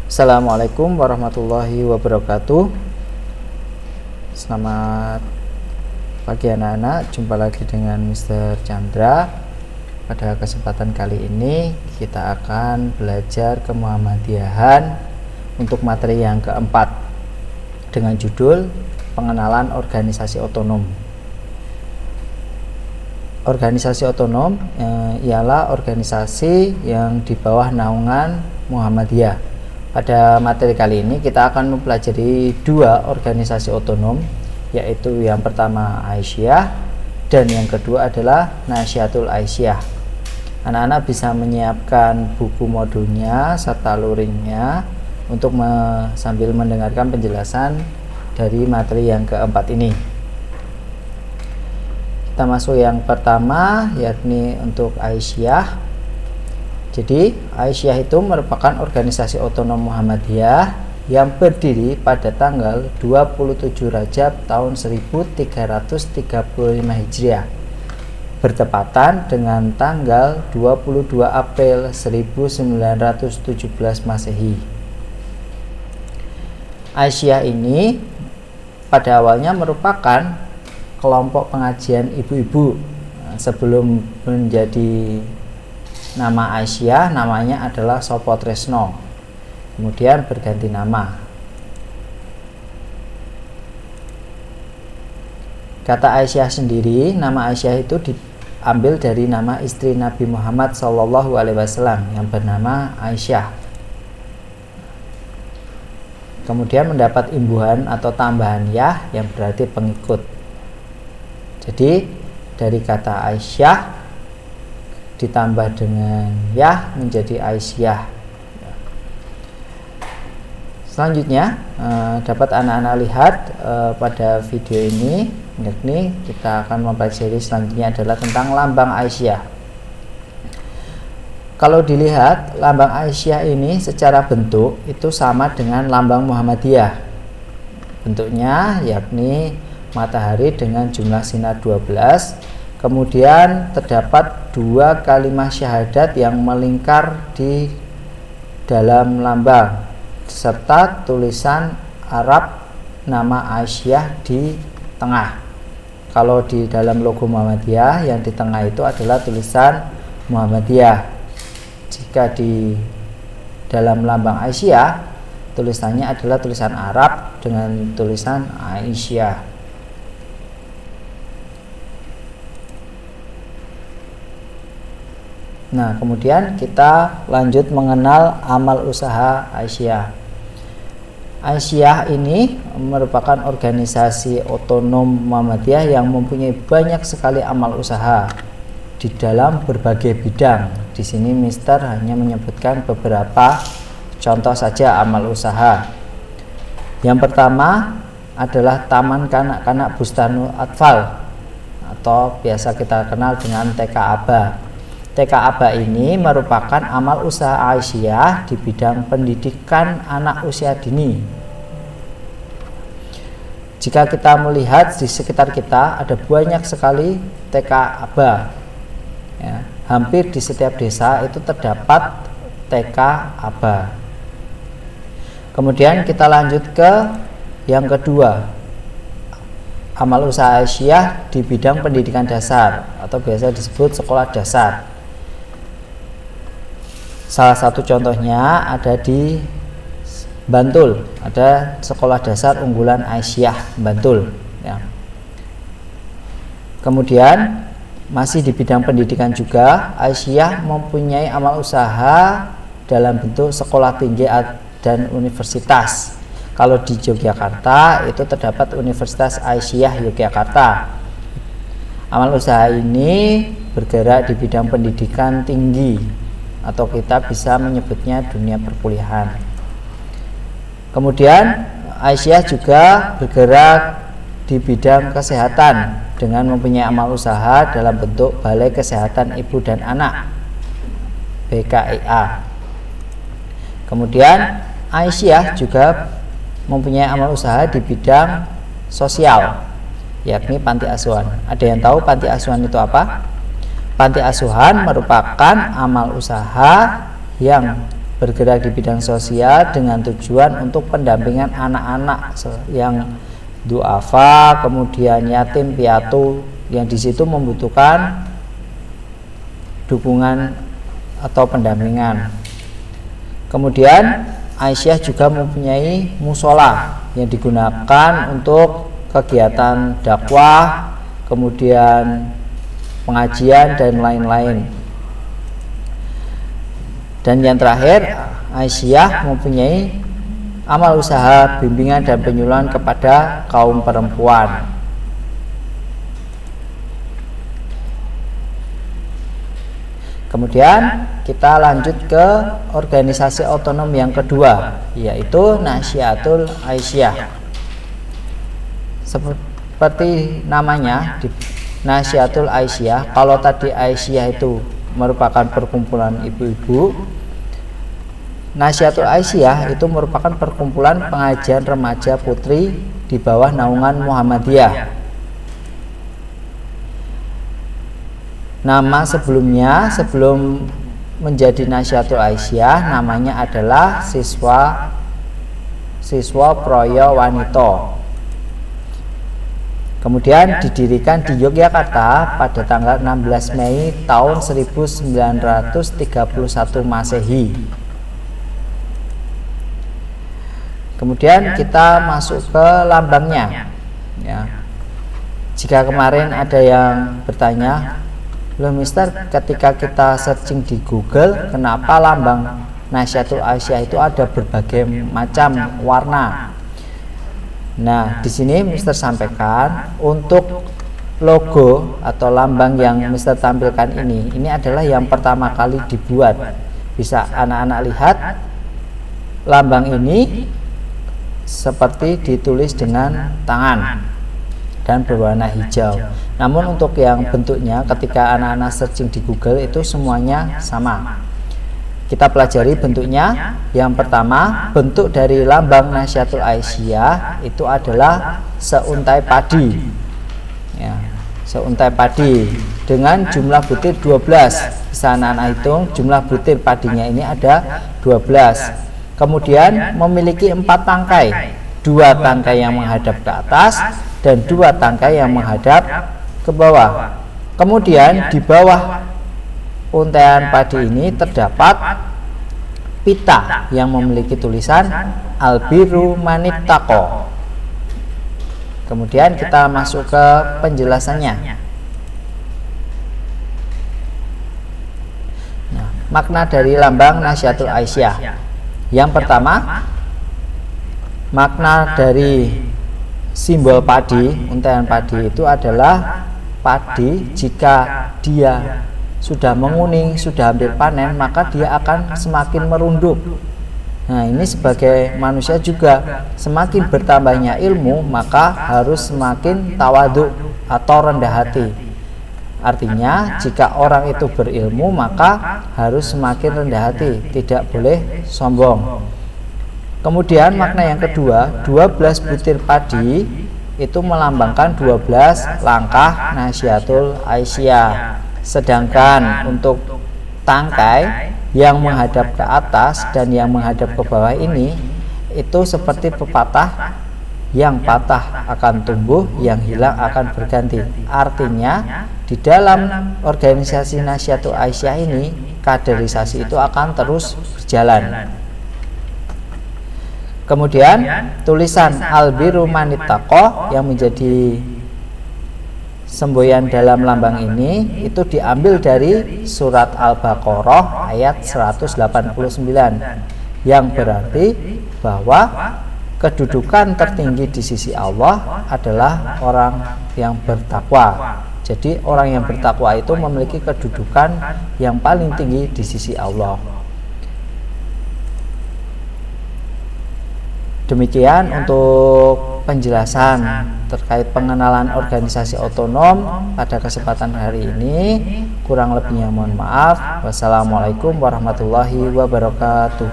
Assalamualaikum warahmatullahi wabarakatuh. Selamat pagi anak-anak, jumpa lagi dengan Mr. Chandra. Pada kesempatan kali ini kita akan belajar kemuhammadiyahan untuk materi yang keempat dengan judul pengenalan organisasi otonom. Organisasi otonom ialah organisasi yang di bawah naungan Muhammadiyah. Pada materi kali ini kita akan mempelajari dua organisasi otonom, yaitu yang pertama Aisyah dan yang kedua adalah Nasyatul Aisyah. Anak-anak bisa menyiapkan buku modulnya serta luringnya untuk sambil mendengarkan penjelasan dari materi yang keempat ini. Kita masuk yang pertama, yakni untuk Aisyah. Jadi Aisyah itu merupakan organisasi otonom Muhammadiyah yang berdiri pada tanggal 27 Rajab tahun 1335 Hijriah, bertepatan dengan tanggal 22 April 1917 Masehi. Aisyah ini pada awalnya merupakan kelompok pengajian ibu-ibu. Sebelum menjadi nama Aisyah, namanya adalah Sopo Tresno, kemudian berganti nama. Kata Aisyah sendiri, nama Aisyah itu diambil dari nama istri Nabi Muhammad SAW yang bernama Aisyah. Kemudian mendapat imbuhan atau tambahan yah yang berarti pengikut. Jadi dari kata Aisyah ditambah dengan yah menjadi Aisyah. Selanjutnya dapat anak-anak lihat pada video ini, yakni kita akan mempelajari selanjutnya adalah tentang lambang Aisyah. Kalau dilihat lambang Aisyah ini secara bentuk itu sama dengan lambang Muhammadiyah. Bentuknya yakni matahari dengan jumlah sinar 12. Kemudian terdapat dua kalimat syahadat yang melingkar di dalam lambang serta tulisan Arab nama Aisyah di tengah. Kalau di dalam logo Muhammadiyah yang di tengah itu adalah tulisan Muhammadiyah. Jika di dalam lambang Aisyah tulisannya adalah tulisan Arab dengan tulisan Aisyah. Nah, kemudian kita lanjut mengenal amal usaha Aisyah. Aisyah ini merupakan organisasi otonom Muhammadiyah yang mempunyai banyak sekali amal usaha di dalam berbagai bidang. Di sini Mister hanya menyebutkan beberapa contoh saja amal usaha. Yang pertama adalah Taman Kanak-kanak Bustanul Atfal atau biasa kita kenal dengan TK Aba. TK Aba ini merupakan amal usaha Aisyah di bidang pendidikan anak usia dini. Jika kita melihat di sekitar kita ada banyak sekali TK Aba, ya, hampir di setiap desa itu terdapat TK Aba. Kemudian kita lanjut ke yang kedua, amal usaha Aisyah di bidang pendidikan dasar atau biasa disebut sekolah dasar. Salah satu contohnya ada di Bantul, ada sekolah dasar unggulan Aisyah Bantul, ya. Kemudian masih di bidang pendidikan juga, Aisyah mempunyai amal usaha dalam bentuk sekolah tinggi dan universitas. Kalau di Yogyakarta itu terdapat Universitas Aisyah Yogyakarta. Amal usaha ini bergerak di bidang pendidikan tinggi, atau kita bisa menyebutnya dunia perkuliahan. Kemudian Aisyah juga bergerak di bidang kesehatan dengan mempunyai amal usaha dalam bentuk Balai Kesehatan Ibu dan Anak BKIA. Kemudian Aisyah juga mempunyai amal usaha di bidang sosial, yakni panti asuhan. Ada yang tahu panti asuhan itu apa? Panti asuhan merupakan amal usaha yang bergerak di bidang sosial dengan tujuan untuk pendampingan anak-anak yang duafa, kemudian yatim piatu yang di situ membutuhkan dukungan atau pendampingan. Kemudian Aisyah juga mempunyai musola yang digunakan untuk kegiatan dakwah, kemudian pengajian dan lain-lain. Dan yang terakhir, Aisyah mempunyai amal usaha bimbingan dan penyuluhan kepada kaum perempuan. Kemudian kita lanjut ke organisasi otonom yang kedua, yaitu Nasyiatul Aisyah. Seperti namanya, Nasyiatul Aisyah. Kalau tadi Aisyah itu merupakan perkumpulan ibu-ibu, Nasyiatul Aisyah itu merupakan perkumpulan pengajian remaja putri di bawah naungan Muhammadiyah. Nama sebelumnya, sebelum menjadi Nasyiatul Aisyah, namanya adalah Siswa Proyo Wanito. Kemudian didirikan di Yogyakarta pada tanggal 16 Mei tahun 1931 Masehi. Kemudian kita masuk ke lambangnya. Ya. Jika kemarin ada yang bertanya, loh Mister, ketika kita searching di Google, kenapa lambang Nasyiatul Aisyah itu ada berbagai macam warna? Nah, di sini Mister sampaikan untuk logo atau lambang yang Mister tampilkan ini adalah yang pertama kali dibuat. Bisa anak-anak lihat, lambang ini seperti ditulis dengan tangan dan berwarna hijau. Namun untuk yang bentuknya, ketika anak-anak searching di Google itu semuanya sama. Kita pelajari bentuknya. Yang pertama, bentuk dari lambang Nasyiatul Aisyah itu adalah seuntai padi. Ya, seuntai padi dengan jumlah butir 12. Bisa anak-anak hitung, jumlah butir padinya ini ada 12. Kemudian memiliki 4 tangkai. 2 tangkai yang menghadap ke atas dan 2 tangkai yang menghadap ke bawah. Kemudian di bawah untaian padi ini terdapat pita yang memiliki tulisan Al-Birru Manittaqo. Kemudian kita masuk ke penjelasannya. Nah, makna dari lambang Nasyiatul Aisyah. Yang pertama, makna dari simbol padi, untaian padi itu adalah padi jika dia sudah menguning, sudah hampir panen, maka dia akan semakin merunduk. Nah, ini sebagai manusia juga, semakin bertambahnya ilmu, maka harus semakin tawadhu atau rendah hati. Artinya, jika orang itu berilmu, maka harus semakin rendah hati, tidak boleh sombong. Kemudian makna yang kedua, 12 butir padi itu melambangkan 12 langkah Nasyiatul Aisyah. Sedangkan untuk tangkai yang menghadap ke atas dan yang menghadap ke bawah ini itu seperti pepatah, yang patah akan tumbuh, yang hilang akan berganti. Artinya di dalam organisasi Nasyiatul Aisyah ini, kaderisasi itu akan terus berjalan. Kemudian tulisan Al-Birru Manittaqo yang menjadi semboyan dalam lambang ini itu diambil dari surat Al-Baqarah ayat 189 yang berarti bahwa kedudukan tertinggi di sisi Allah adalah orang yang bertakwa. Jadi orang yang bertakwa itu memiliki kedudukan yang paling tinggi di sisi Allah. Demikian untuk penjelasan terkait pengenalan organisasi otonom pada kesempatan hari ini. Kurang lebihnya mohon maaf. Wassalamualaikum warahmatullahi wabarakatuh.